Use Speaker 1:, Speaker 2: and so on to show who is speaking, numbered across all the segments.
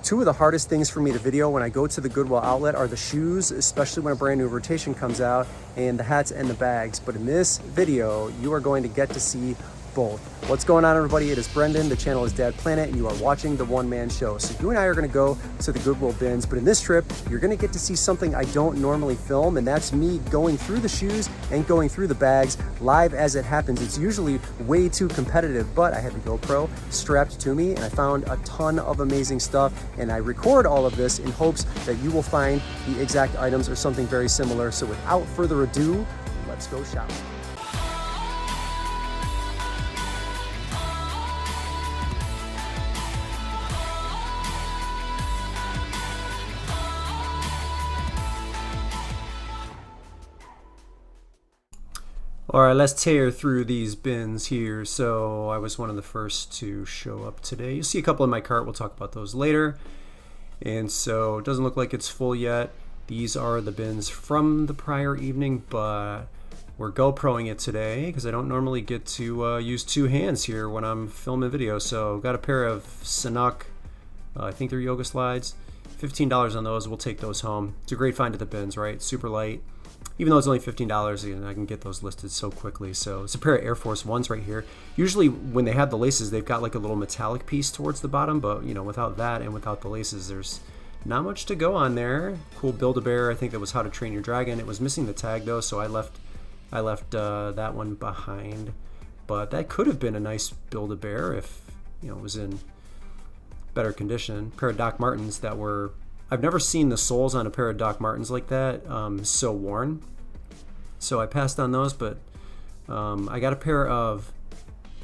Speaker 1: Two of the hardest things for me to video when I go to the Goodwill outlet are the shoes, especially when a brand new rotation comes out, and the hats and the bags. But in this video, you are going to get to see both. What's going on, everybody? It is Brendan. The channel is Dad Planet, and you are watching the One Man Show. So you and I are going to go to the Goodwill Bins, but in this trip, you're going to get to see something I don't normally film, and that's me going through the shoes and going through the bags live as it happens. It's usually way too competitive, but I had the GoPro strapped to me, and I found a ton of amazing stuff, and I record all of this in hopes that you will find the exact items or something very similar. So without further ado, let's go shopping. All right, let's tear through these bins here. So I was one of the first to show up today. You'll see a couple in my cart. We'll talk about those later. And so it doesn't look like it's full yet. These are the bins from the prior evening, but we're GoProing it today because I don't normally get to use two hands here when I'm filming video. So got a pair of Sanuk, I think they're yoga slides. $15 on those. We'll take those home. It's a great find at the bins, right? Super light. Even though it's only $15, I can get those listed so quickly. So it's a pair of Air Force Ones right here. Usually when they have the laces, they've got like a little metallic piece towards the bottom, but you know, without that and without the laces, there's not much to go on there. Cool Build-A-Bear. I think that was How to Train Your Dragon. It was missing the tag though, so I left that one behind. But that could have been a nice Build-A-Bear if you know it was in better condition. A pair of Doc Martens that were, I've never seen the soles on a pair of Doc Martens like that so worn. So I passed on those, but I got a pair of,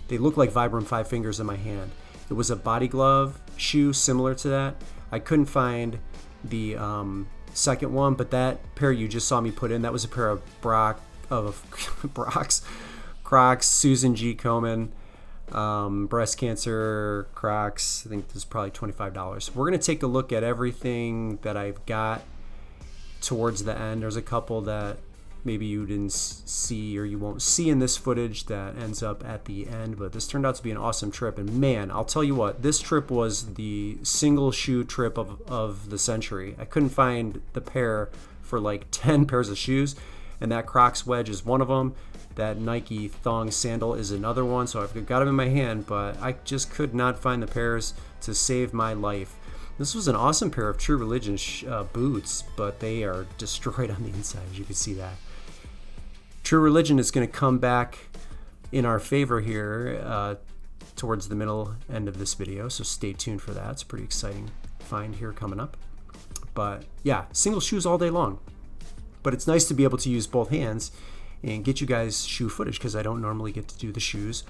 Speaker 1: they look like Vibram 5 Fingers in my hand. It was a body glove shoe similar to that. I couldn't find the second one, but that pair you just saw me put in, that was a pair of Crocs, Susan G. Komen. Breast cancer Crocs. I think this is probably $25. We're going to take a look at everything that I've got towards the end. There's a couple that maybe you didn't see or you won't see in this footage that ends up at the end, but this turned out to be an awesome trip. And man, I'll tell you what, this trip was the single shoe trip of the century. I couldn't find the pair for like 10 pairs of shoes, and that Crocs wedge is one of them. That Nike Thong sandal is another one, so I've got them in my hand, but I just could not find the pairs to save my life. This was an awesome pair of True Religion boots, but they are destroyed on the inside, as you can see that. True Religion is going to come back in our favor here towards the middle end of this video, so stay tuned for that. It's a pretty exciting find here coming up. But yeah, single shoes all day long. But it's nice to be able to use both hands and get you guys shoe footage because I don't normally get to do the shoes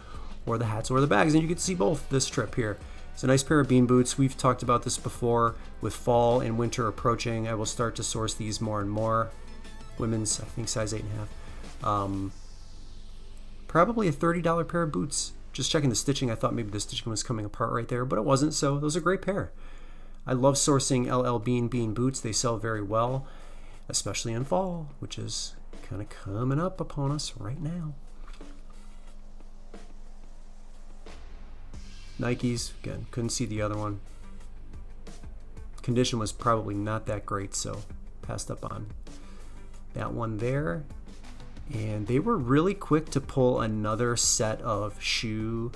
Speaker 1: or the hats or the bags, and you get to see both this trip here. It's a nice pair of bean boots. We've talked about this before. With fall and winter approaching, I will start to source these more and more. Women's, I think size 8.5. Probably a $30 pair of boots. Just checking the stitching, I thought maybe the stitching was coming apart right there, but it wasn't, so those are a great pair. I love sourcing LL Bean boots. They sell very well, especially in fall, which is kind of coming up upon us right now. Nikes, again, couldn't see the other one. Condition was probably not that great, so passed up on that one there. And they were really quick to pull another set of shoe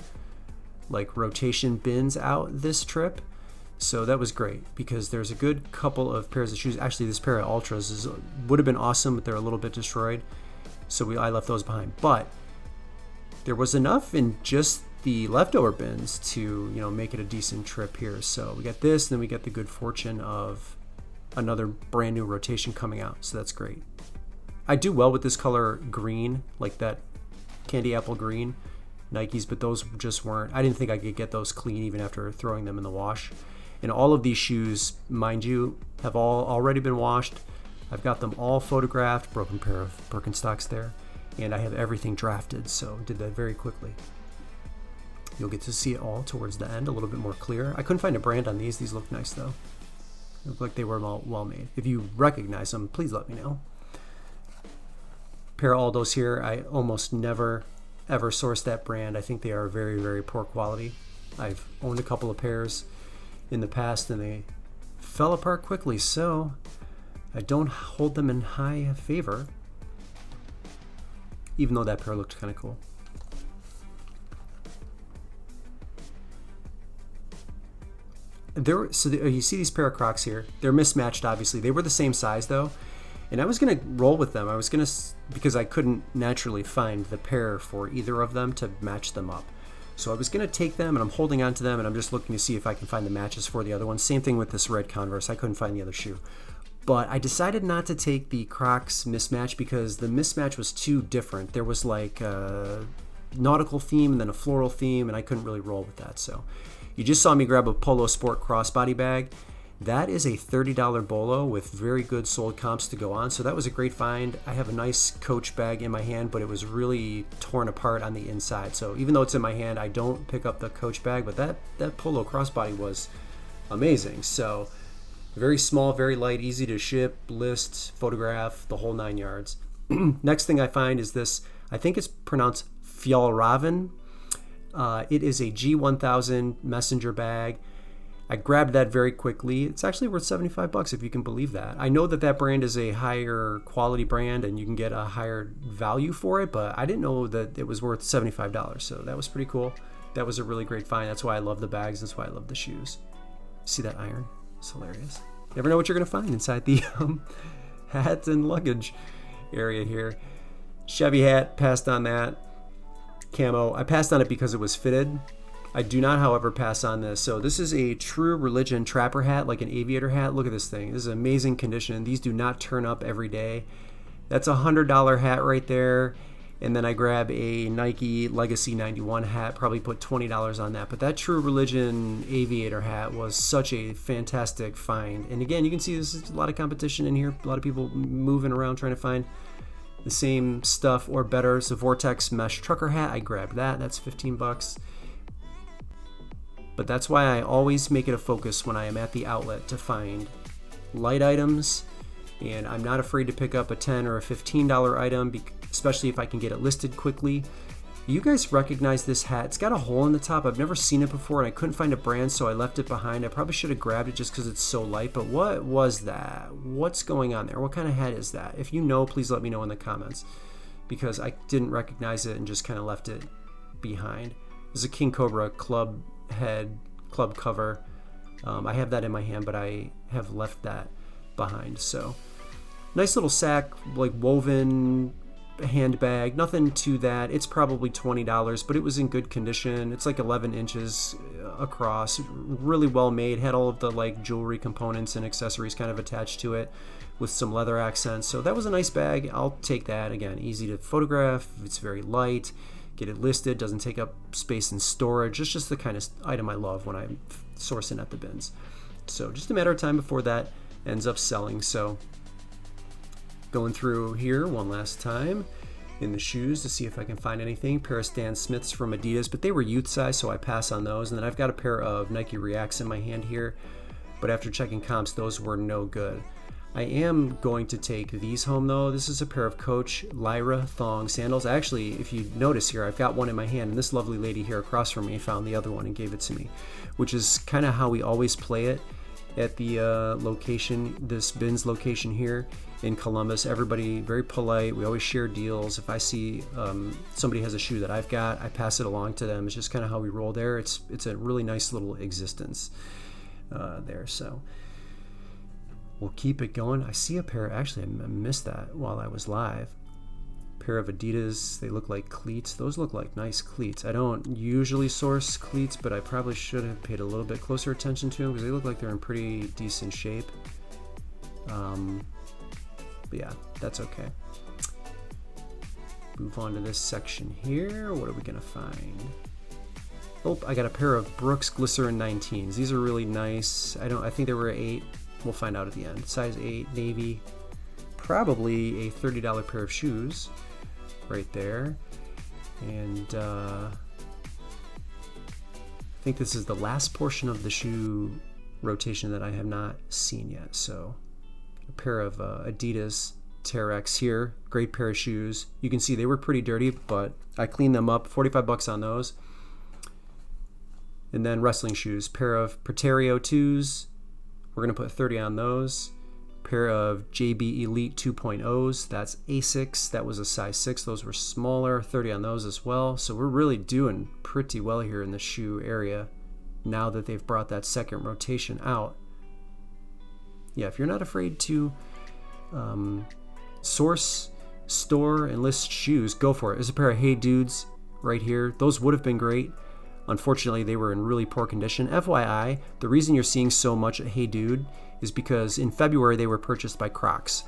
Speaker 1: like rotation bins out this trip. So that was great because there's a good couple of pairs of shoes. Actually, this pair of Ultras would have been awesome, but they're a little bit destroyed. So I left those behind. But there was enough in just the leftover bins to, make it a decent trip here. So we got this, then we got the good fortune of another brand new rotation coming out. So that's great. I do well with this color green, like that candy apple green Nikes, but those just weren't, I didn't think I could get those clean even after throwing them in the wash. And all of these shoes, mind you, have all already been washed. I've got them all photographed, broken pair of Birkenstocks there, and I have everything drafted, so did that very quickly. You'll get to see it all towards the end, a little bit more clear. I couldn't find a brand on these. These look nice though. They look like they were well made. If you recognize them, please let me know. Pair of Aldos here. I almost never ever source that brand. I think they are very, very poor quality. I've owned a couple of pairs in the past and they fell apart quickly, so I don't hold them in high favor, even though that pair looked kind of cool. You see these pair of Crocs here. They're mismatched, obviously. They were the same size, though. And I was going to roll with them. Because I couldn't naturally find the pair for either of them to match them up. So I was going to take them, and I'm holding on to them, and I'm just looking to see if I can find the matches for the other one. Same thing with this red Converse. I couldn't find the other shoe. But I decided not to take the Crocs mismatch because the mismatch was too different. There was like a nautical theme and then a floral theme, and I couldn't really roll with that. So you just saw me grab a Polo Sport crossbody bag. That is a $30 bolo with very good sold comps to go on. So that was a great find. I have a nice Coach bag in my hand, but it was really torn apart on the inside. So even though it's in my hand, I don't pick up the Coach bag, but that Polo crossbody was amazing. So very small, very light, easy to ship, list, photograph, the whole 9 yards. Next thing I find is this, I think it's pronounced Fjallraven. It is a G1000 Messenger Bag. I grabbed that very quickly. It's actually worth $75 if you can believe that. I know that brand is a higher quality brand and you can get a higher value for it, but I didn't know that it was worth $75. So that was pretty cool. That was a really great find. That's why I love the bags. That's why I love the shoes. See that iron? It's hilarious. Never know what you're going to find inside the hat and luggage area here. Chevy hat, passed on that. Camo. I passed on it because it was fitted. I do not, however, pass on this. So this is a True Religion trapper hat, like an aviator hat. Look at this thing. This is amazing condition. These do not turn up every day. That's a $100 hat right there. And then I grab a Nike Legacy 91 hat, probably put $20 on that. But that True Religion aviator hat was such a fantastic find. And again, you can see this is a lot of competition in here. A lot of people moving around trying to find the same stuff or better. It's a Vortex mesh trucker hat. I grabbed that. That's $15. But that's why I always make it a focus when I am at the outlet to find light items, and I'm not afraid to pick up a $10 or a $15 item, especially if I can get it listed quickly. You guys recognize this hat? It's got a hole in the top. I've never seen it before, and I couldn't find a brand, so I left it behind. I probably should have grabbed it just because it's so light, but what was that? What's going on there? What kind of hat is that? If you know, please let me know in the comments, because I didn't recognize it and just kind of left it behind. This is a King Cobra club head club cover. I have that in my hand, but I have left that behind. So nice little sack, like woven handbag, nothing to that. It's probably $20, but it was in good condition. It's like 11 inches across, really well made, had all of the like jewelry components and accessories kind of attached to it with some leather accents. So that was a nice bag. I'll take that. Again, easy to photograph. It's very light. Get it listed, doesn't take up space in storage. It's just the kind of item I love when I'm sourcing at the bins. So just a matter of time before that ends up selling. So going through here one last time in the shoes to see if I can find anything. Pair of Stan Smiths from Adidas, but they were youth size, so I pass on those. And then I've got a pair of Nike Reacts in my hand here, but after checking comps, those were no good. I am going to take these home though. This is a pair of Coach Lyra Thong sandals. Actually, if you notice here, I've got one in my hand, and this lovely lady here across from me found the other one and gave it to me, which is kind of how we always play it at the location, this Bins location here in Columbus. Everybody very polite. We always share deals. If I see somebody has a shoe that I've got, I pass it along to them. It's just kind of how we roll there. It's a really nice little existence there. So we'll keep it going. I see a pair, actually I missed that while I was live. Pair of Adidas, they look like cleats. Those look like nice cleats. I don't usually source cleats, but I probably should have paid a little bit closer attention to them because they look like they're in pretty decent shape. But yeah, that's okay. Move on to this section here. What are we gonna find? Oh, I got a pair of Brooks Glycerin 19s. These are really nice. I think they were 8. We'll find out at the end. Size 8, navy. Probably a $30 pair of shoes right there. And I think this is the last portion of the shoe rotation that I have not seen yet. So a pair of Adidas Terex here. Great pair of shoes. You can see they were pretty dirty, but I cleaned them up. $45 on those. And then wrestling shoes. Pair of Preterio 2s. We're going to put 30 on those. Pair of JB Elite 2.0s. That's Asics. That was a size 6. Those were smaller. 30 on those as well. So we're really doing pretty well here in the shoe area now that they've brought that second rotation out. Yeah, if you're not afraid to source, store, and list shoes, go for it. There's a pair of Hey Dudes right here. Those would have been great. Unfortunately, they were in really poor condition. FYI, the reason you're seeing so much at Hey Dude is because in February they were purchased by Crocs.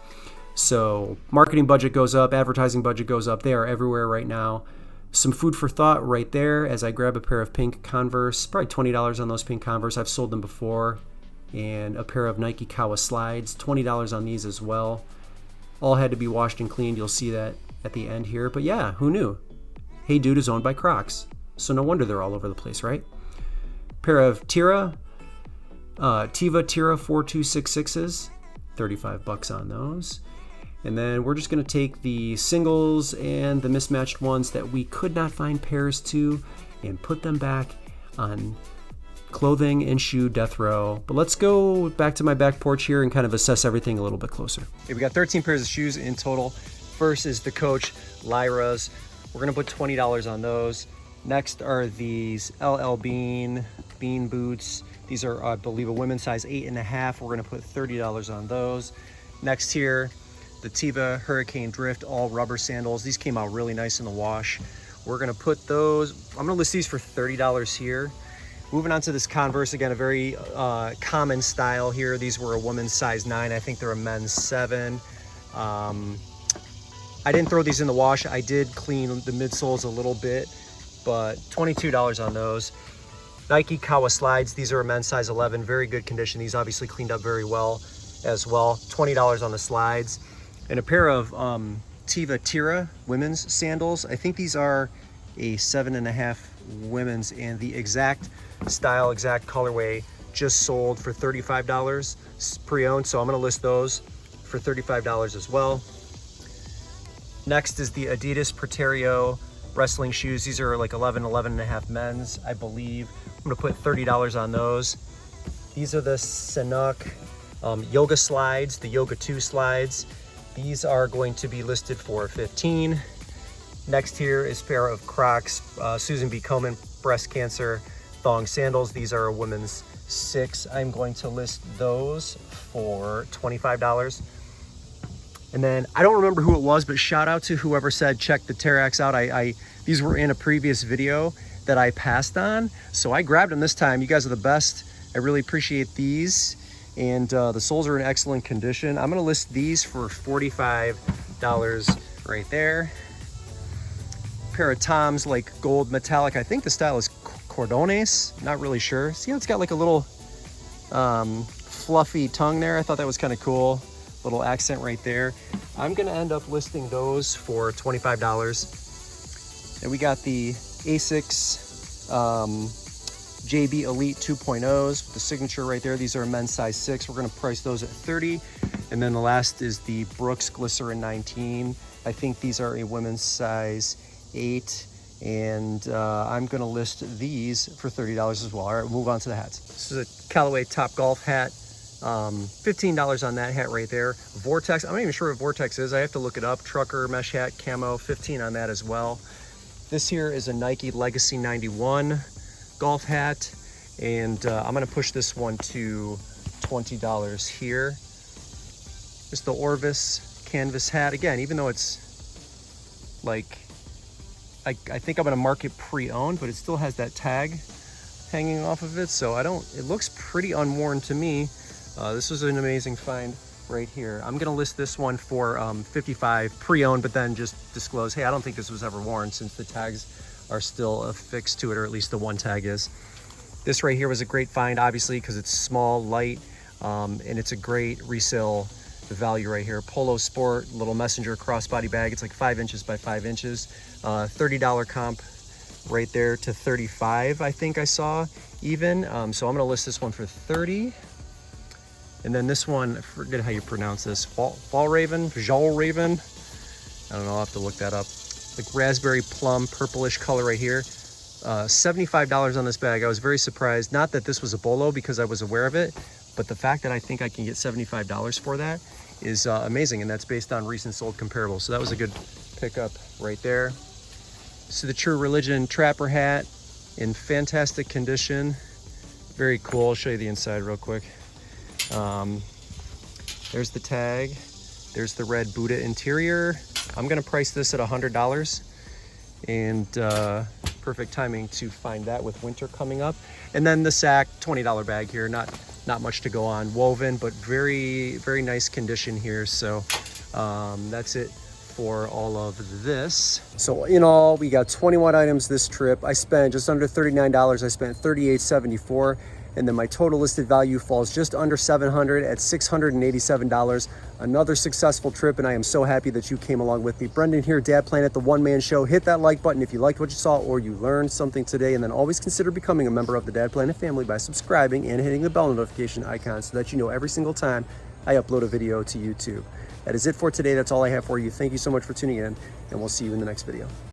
Speaker 1: So marketing budget goes up, advertising budget goes up. They are everywhere right now. Some food for thought right there as I grab a pair of pink Converse, probably $20 on those pink Converse. I've sold them before. And a pair of Nike Kawa slides, $20 on these as well. All had to be washed and cleaned. You'll see that at the end here. But yeah, who knew? Hey Dude is owned by Crocs. So no wonder they're all over the place, right? Pair of Tiva Tira 4266s, $35 on those. And then we're just going to take the singles and the mismatched ones that we could not find pairs to and put them back on clothing and shoe death row. But let's go back to my back porch here and kind of assess everything a little bit closer. Okay, we got 13 pairs of shoes in total. First is the Coach Lyras. We're going to put $20 on those. Next are these LL Bean boots. These are, I believe, a women's size 8.5. We're going to put $30 on those. Next here, the Tiva Hurricane Drift all rubber sandals. These came out really nice in the wash. We're going to put those, I'm going to list these for $30 here. Moving on to this Converse, again, a very common style here. These were a woman's size 9. I think they're a men's 7. I didn't throw these in the wash. I did clean the midsoles a little bit, but $22 on those. Nike Kawa slides. These are a men's size 11. Very good condition. These obviously cleaned up very well as well. $20 on the slides. And a pair of Tiva Tira women's sandals. I think these are a 7.5 women's, and the exact style, exact colorway just sold for $35 pre-owned. So I'm going to list those for $35 as well. Next is the Adidas Preterio wrestling shoes. These are like 11.5 men's, I believe. I'm going to put $30 on those. These are the Sanuk yoga slides, the Yoga 2 slides. These are going to be listed for $15. Next here is a pair of Crocs, Susan B. Komen breast cancer thong sandals. These are a women's 6. I'm going to list those for $25. And then I don't remember who it was, but shout out to whoever said check the Terax out. These were in a previous video that I passed on, so I grabbed them this time. You guys are the best. I really appreciate these, and the soles are in excellent condition. I'm gonna list these for $45 right there. Pair of Toms, like gold metallic. I think the style is Cordones, not really sure. See how it's got like a little fluffy tongue there? I thought that was kind of cool. Little accent right there. I'm gonna end up listing those for $25. And we got the Asics JB Elite 2.0s with the signature right there. These are a men's size 6. We're gonna price those at $30. And then the last is the Brooks Glycerin 19. I think these are a women's size 8. And I'm gonna list these for $30 as well. All right, we'll move on to the hats. This is a Callaway Topgolf Hat. $15 on that hat right there. Vortex, I'm not even sure what Vortex is. I have to look it up. Trucker mesh hat, camo, 15 on that as well. This here is a Nike Legacy 91 golf hat, and I'm gonna push this one to $20 here. It's the Orvis canvas hat. Again, even though it's like, I think I'm gonna mark it pre-owned, but it still has that tag hanging off of it, so it looks pretty unworn to me. This was an amazing find right here. I'm gonna list this one for $55 pre-owned, but then just disclose, hey, I don't think this was ever worn, since the tags are still affixed to it, or at least the one tag is. This right here was a great find, obviously, because it's small, light, and it's a great resale value right here. Polo Sport, little messenger crossbody bag. It's like 5 inches by 5 inches. $30 comp right there to $35, I think I saw even. So I'm gonna list this one for $30. And then this one, I forget how you pronounce this, Fall Raven. I don't know, I'll have to look that up. Like raspberry plum, purplish color right here. $75 on this bag. I was very surprised. Not that this was a bolo, because I was aware of it, But the fact that I think I can get $75 for that is amazing, and that's based on recent sold comparables. So that was a good pickup right there. So the True Religion Trapper hat in fantastic condition. Very cool. I'll show you the inside real quick. There's the tag. There's the red Buddha interior. I'm gonna price this at $100, and perfect timing to find that with winter coming up. And then the sack, $20 bag here. Not much to go on. Woven, but very, very nice condition here. So that's it for all of this. So in all, we got 21 items this trip. I spent just under $39. I spent $38.74. And then my total listed value falls just under $700 at $687. Another successful trip, and I am so happy that you came along with me. Brendan here, Dad Planet, the one-man show. Hit that like button if you liked what you saw or you learned something today, and then always consider becoming a member of the Dad Planet family by subscribing and hitting the bell notification icon so that you know every single time I upload a video to YouTube. That is it for today. That's all I have for you. Thank you so much for tuning in, and we'll see you in the next video.